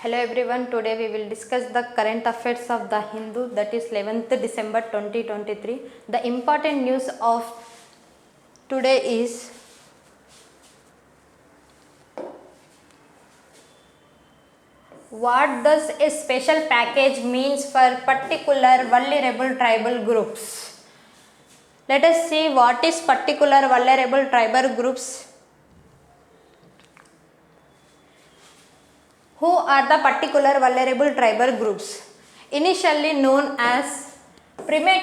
Hello everyone, today we will discuss the current affairs of the Hindu, that is 11th December 2023. The important news of today is what does a special package means for particular vulnerable tribal groups. Let us see what is particular vulnerable tribal groups. Who are the particular vulnerable tribal groups? Initially known as primitive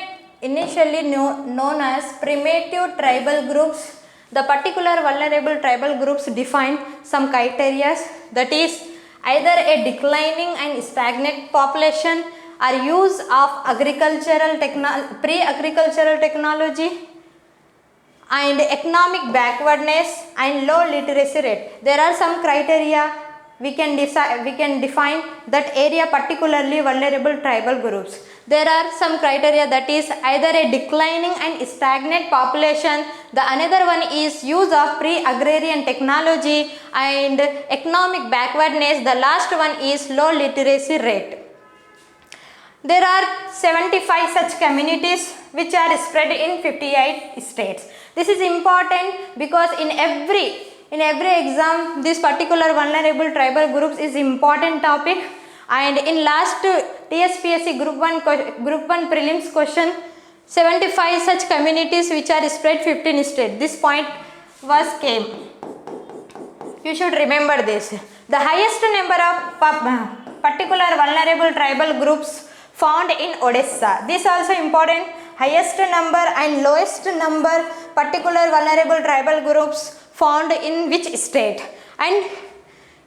tribal groups, the particular vulnerable tribal groups define some criteria, that is either a declining and stagnant population or use of pre-agricultural technology and economic backwardness and low literacy rate. There are some criteria we can define that area particularly vulnerable tribal groups. There are some criteria, that is either a declining and stagnant population, the another one is use of pre-agrarian technology and economic backwardness, the last one is low literacy rate. There are 75 such communities which are spread in 58 states. This is important because in every exam this particular vulnerable tribal groups is important topic, and in last TSPSC group 1 prelims question 75 such communities which are spread 15 states, this point came. You should remember this. The highest number of particular vulnerable tribal groups found in Odisha. This also important. Highest number and lowest number particular vulnerable tribal groups found in which state and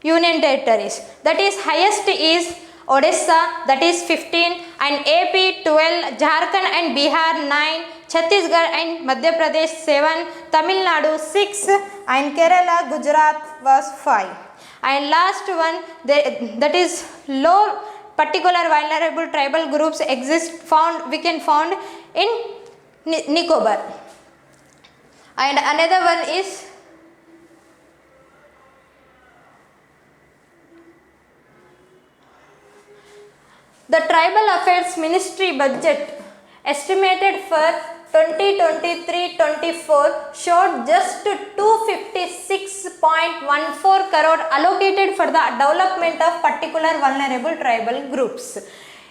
union territories. That is highest is Odisha, that is 15, and AP 12, Jharkhand and Bihar 9, Chhattisgarh and Madhya Pradesh 7, Tamil Nadu 6, and Kerala, Gujarat was 5. And last one, that is low particular vulnerable tribal groups we can found in Nicobar. And another one is the Tribal Affairs Ministry budget estimated for 2023-24 showed just 256.14 crore allocated for the development of particular vulnerable tribal groups.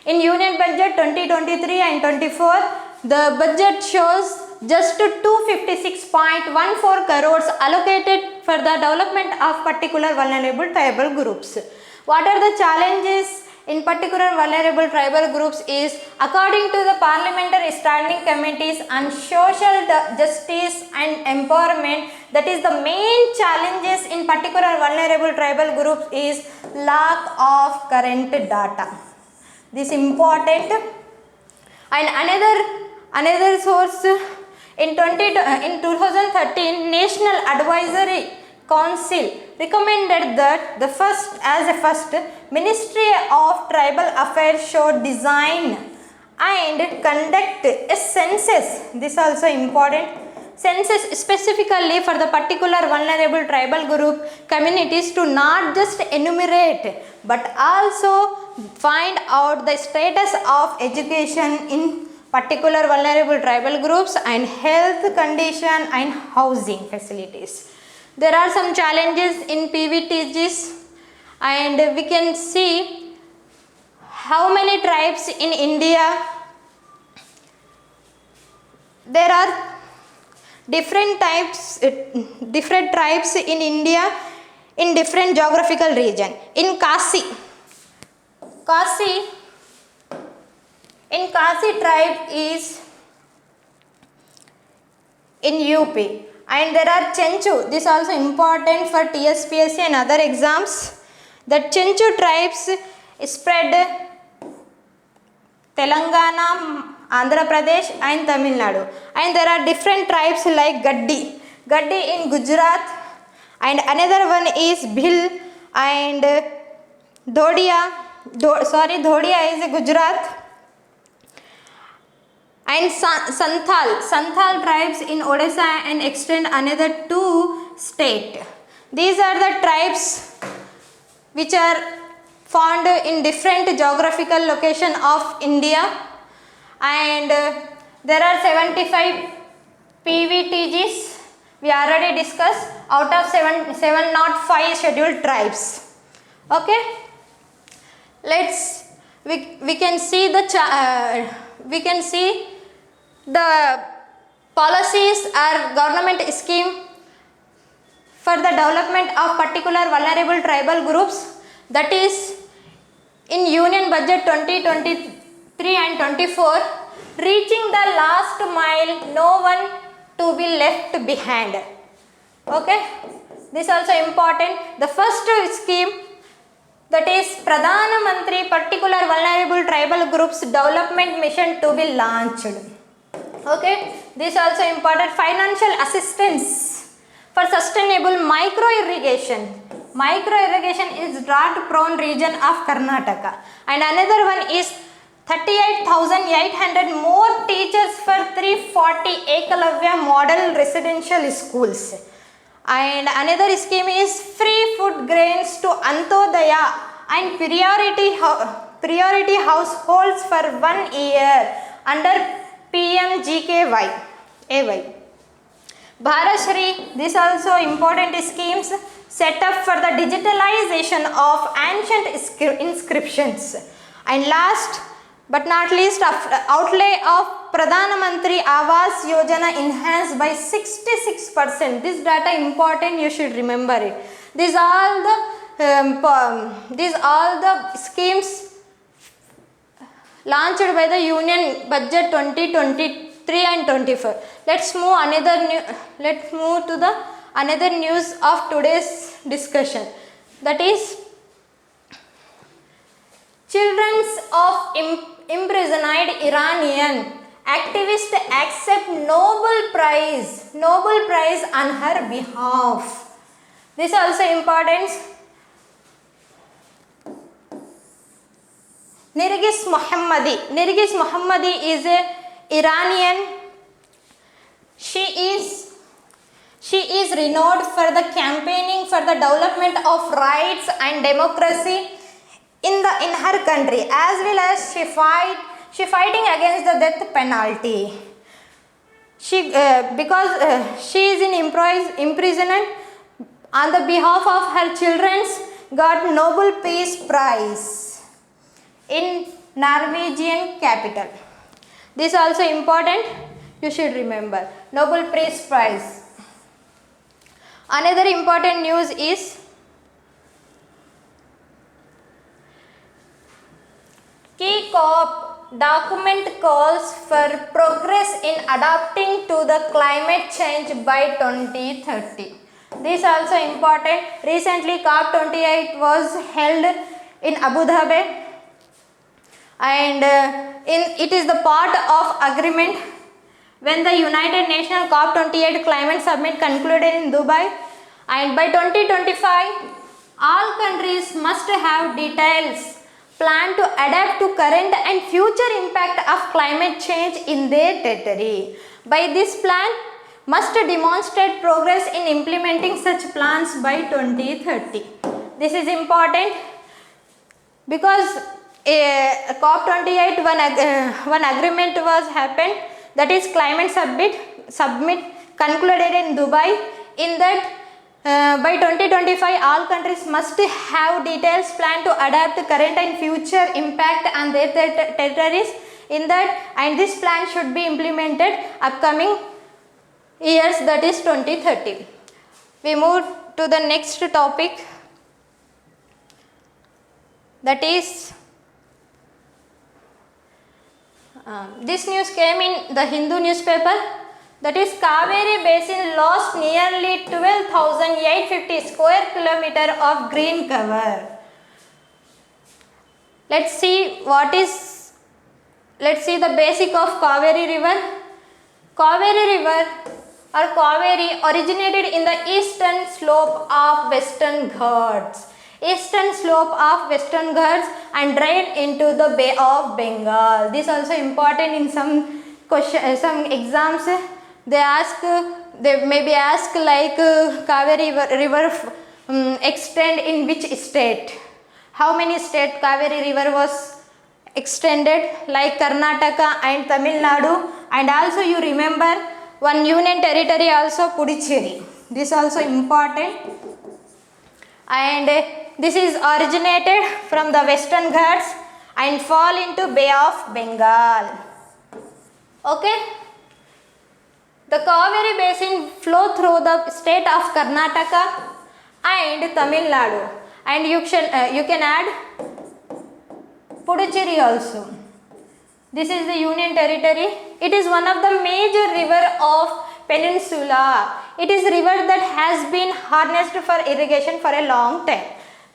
In Union Budget 2023 and 24, the budget shows just 256.14 crores allocated for the development of particular vulnerable tribal groups. What are the challenges in particular vulnerable tribal groups is, according to the Parliamentary Standing Committees on Social Justice and Empowerment, that is the main challenges in particular vulnerable tribal groups is lack of current data. This important. And another source, in 2013 National Advisory Council recommended that the first Ministry of Tribal Affairs should design and conduct a census. This also important. Census specifically for the particular vulnerable tribal group communities to not just enumerate but also find out the status of education in particular vulnerable tribal groups and health condition and housing facilities. There are some challenges in PVTGs, and we can see how many tribes in India. There are different tribes in India in different geographical region. In Kasi tribe is in UP. And there are Chenchu. This is also important for TSPSC and other exams. The Chenchu tribes spread Telangana, Andhra Pradesh and Tamil Nadu. And there are different tribes like Gaddi in Gujarat, and another one is Bhil and Dhodia is Gujarat. And Santhal tribes in Odisha and extend another 2 states. These are the tribes which are found in different geographical location of India, and there are 75 PVTGs we already discussed out of 705 scheduled tribes. Okay, we can see the policies or government scheme for the development of particular vulnerable tribal groups, that is in Union Budget 2023 and 24, reaching the last mile, no one to be left behind. Okay, this also important. The first scheme, that is Pradhana Mantri Particular Vulnerable Tribal Groups Development Mission to be launched. Okay, this also important. Financial assistance for sustainable micro irrigation. Micro irrigation is drought prone region of Karnataka, and another one is 38,800 more teachers for 340 Ekalavya model residential schools. And another scheme is free food grains to Antodaya and priority households for 1 year under PMGKY. Bharashri, this also important schemes set up for the digitalization of ancient inscriptions. And last but not least, outlay of Pradhana Mantri Awas Yojana enhanced by 66%. This data important, you should remember it. These all the schemes launched by the Union Budget 2023 and 24. Let's move to the another news of today's discussion. That is, children of imprisoned Iranian activist accept Nobel Prize on her behalf. This also important. Nirgis Mohammadi is a Iranian. She is renowned for the campaigning for the development of rights and democracy in her country, as well as she fighting against the death penalty. Because she is in imprisonment on the behalf of her children, got Nobel Peace Prize in Norwegian capital. This also important, you should remember. Nobel Peace Prize. Another important news is Key COP document calls for progress in adapting to the climate change by 2030. This also important. Recently COP28 was held in Abu Dhabi, and it is the part of agreement when the United Nations COP28 climate summit concluded in Dubai, and by 2025 all countries must have details plan to adapt to current and future impact of climate change in their territory. By this plan must demonstrate progress in implementing such plans by 2030. This is important because COP28 one agreement was happened, that is climate summit concluded in Dubai. In that by 2025 all countries must have details plan to adapt current and future impact on their territories in that, and this plan should be implemented upcoming years, that is 2030. We move to the next topic, that is this news came in the Hindu newspaper, that is Kaveri Basin lost nearly 12,850 square kilometer of green cover. Let's see the basic of Kaveri River. Kaveri River or Kaveri originated in the eastern slope of Western Ghats. And drained into the Bay of Bengal. This also important in some exams. They maybe ask like Kaveri river extend in which state. how many state Kaveri river was extended, like Karnataka and Tamil Nadu, and also you remember one union territory also, Puducherry. This also important. And this is originated from the Western Ghats and fall into Bay of Bengal. Okay. The Kaveri basin flow through the state of Karnataka and Tamil Nadu, and you can add Puducherry also. This is the union territory. It is one of the major river of peninsula. It is a river that has been harnessed for irrigation for a long time.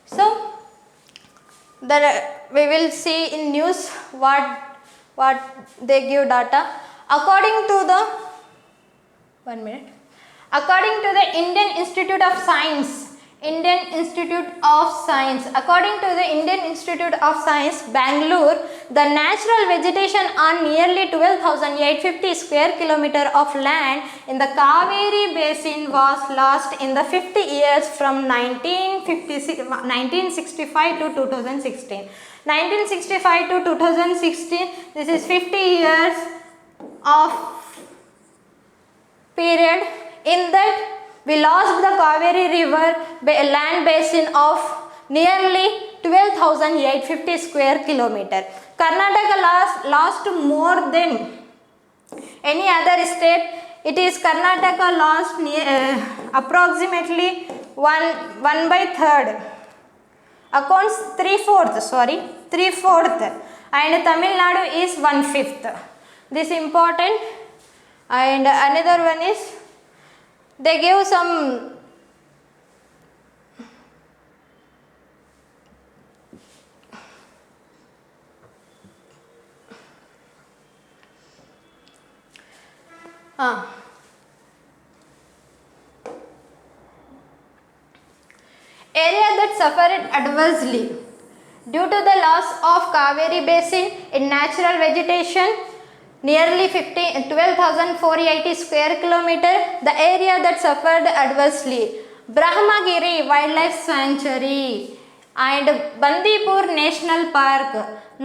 So we will see in news what they give data. According to the According to the Indian Institute of Science, according to the Indian Institute of Science, Bangalore, the natural vegetation on nearly 12,850 square kilometer of land in the Kaveri basin was lost in the 50 years from 1965 to 2016. 1965 to 2016, this is 50 years of period. In that, we lost the Kaveri river land basin of nearly 12,850 square kilometer. Karnataka lost more than any other state. It is Karnataka lost approximately 1/3. Accounts 3/4, and Tamil Nadu is 1/5. This is important. And another one is, they give some area that suffered adversely due to the loss of Kaveri basin in natural vegetation, nearly 12,480 square kilometer. The area that suffered adversely, Brahmagiri Wildlife Sanctuary and Bandipur National Park,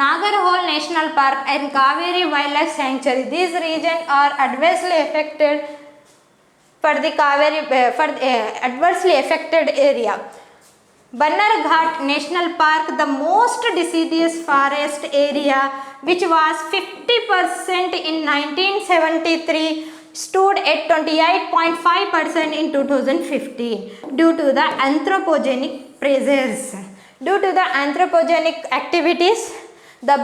Nagarhole National Park and Kaveri Wildlife Sanctuary. These regions are adversely affected for the Kaveri adversely affected area. Banner Ghat National Park, the most deciduous forest area, which was 50% in 1973, stood at 28.5% in 2015 due to the anthropogenic pressures. Due to the anthropogenic activities, the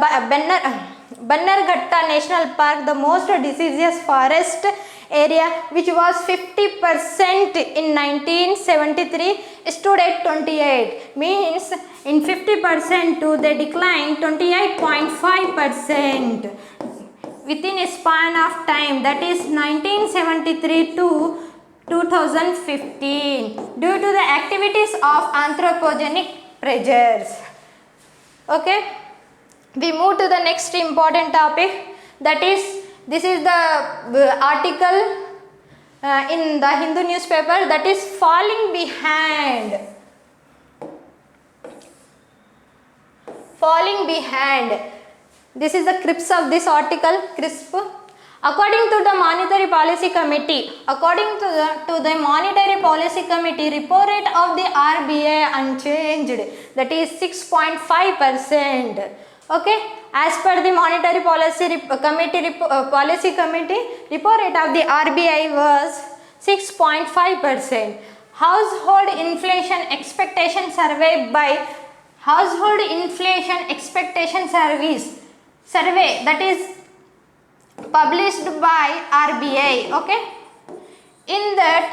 Bannerghatta National Park, the most deciduous forest area, which was 50% in 1973, stood at 28. Means in 50% to they declined 28.5% within a span of time, that is 1973 to 2015, due to the activities of anthropogenic pressures. Okay, we move to the next important topic, that is, this is the article in the Hindu newspaper, that is falling behind. Falling behind. This is the crisp of this article, crisp. According to the Monetary Policy Committee, report rate of the RBI unchanged, that is 6.5%. Okay, as per the Monetary Policy Committee, report rate of the RBI was 6.5%. Household Inflation Expectation Survey by Household Inflation Expectation Survey, that is published by RBI. Okay, in that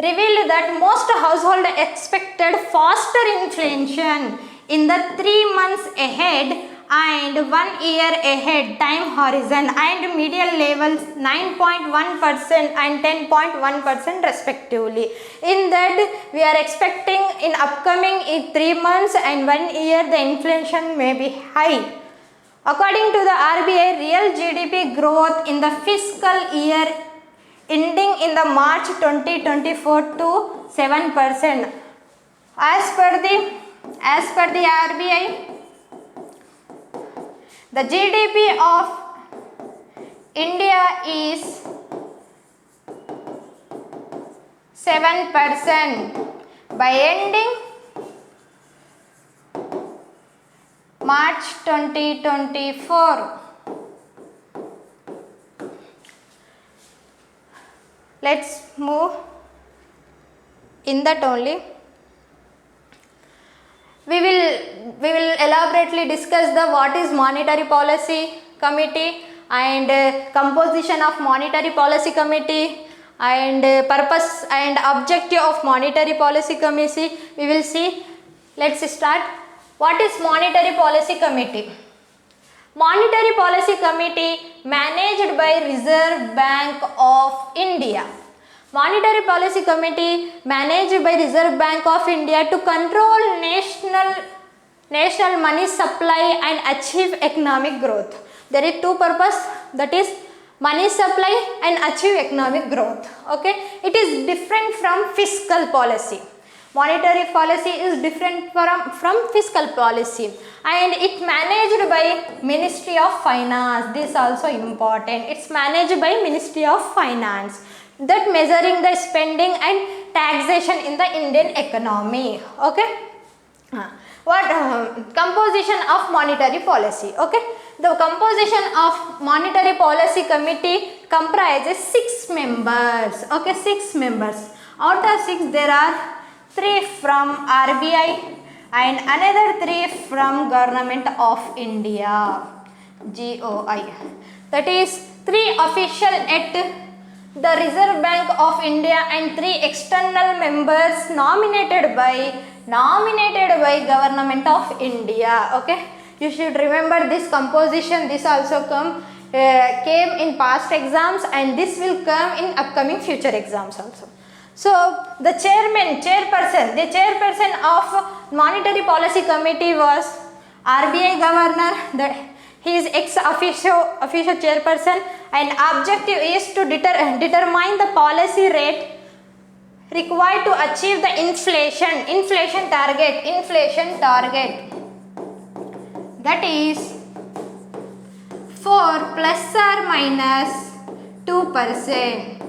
revealed that most households expected faster inflation in the 3 months ahead and 1 year ahead time horizon, and median levels 9.1% and 10.1% respectively. In that, we are expecting in upcoming 3 months and 1 year the inflation may be high. According to the RBI, real GDP growth in the fiscal year ending in the March 2024 to 7%. As per the as per the RBI, the GDP of India is 7% by ending March 2024. Let's move in that only. We will elaborately discuss the what is monetary policy committee and composition of monetary policy committee and purpose and objective of monetary policy committee. We will see. Let's start. What is monetary policy committee? Monetary policy committee managed by Reserve Bank of India. Monetary policy committee managed by Reserve Bank of India to control national money supply and achieve economic growth. There is two purpose, that is money supply and achieve economic growth. Okay, it is different from fiscal policy. Monetary policy is different from fiscal policy and it managed by Ministry of Finance. This also important. It's managed by Ministry of Finance, that measuring the spending and taxation in the Indian economy. Okay. What composition of monetary policy? Okay, the composition of monetary policy committee comprises 6 members. Okay, 6 members. Out of 6 there are 3 from RBI and another 3 from Government of India, GOI. That is 3 official at the Reserve Bank of India and 3 external members nominated by Government of India. Okay, you should remember this composition. This also came in past exams and this will come in upcoming future exams also. So the chairperson of monetary policy committee was RBI governor. He is ex officio chairperson and objective is to determine the policy rate required to achieve the inflation target, that is 4 plus or minus 2%.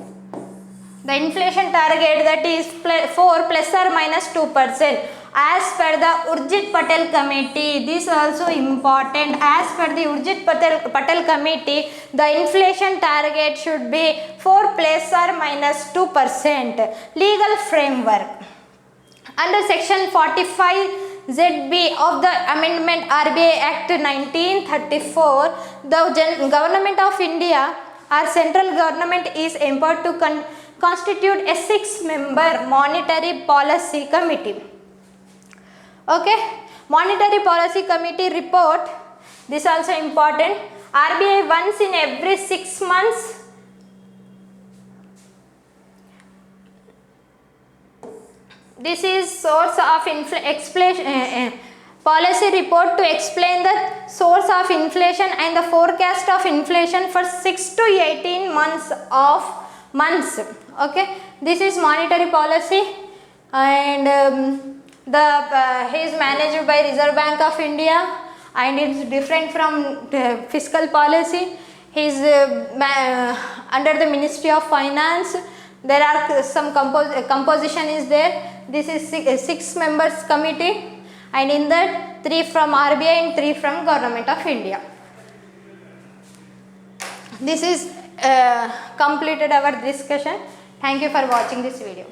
The inflation target, that is 4 plus or minus 2%. As per the Urjit Patel committee, this also important. As per the Urjit Patel committee, the inflation target should be 4 plus or minus 2%. Legal framework. Under section 45ZB of the Amendment RBI Act 1934, the Government of India or central government is empowered to constitute a 6-member monetary policy committee. Okay, monetary policy committee report, this also important. RBI once in every 6 months this is source of policy report to explain the source of inflation and the forecast of inflation for 6 to 18 months. Okay, this is monetary policy and he is managed by Reserve Bank of India and it is different from fiscal policy. He is under the Ministry of Finance. There are some composition is there. This is 6 members committee and in that 3 from RBI and 3 from Government of India. This is completed our discussion. Thank you for watching this video.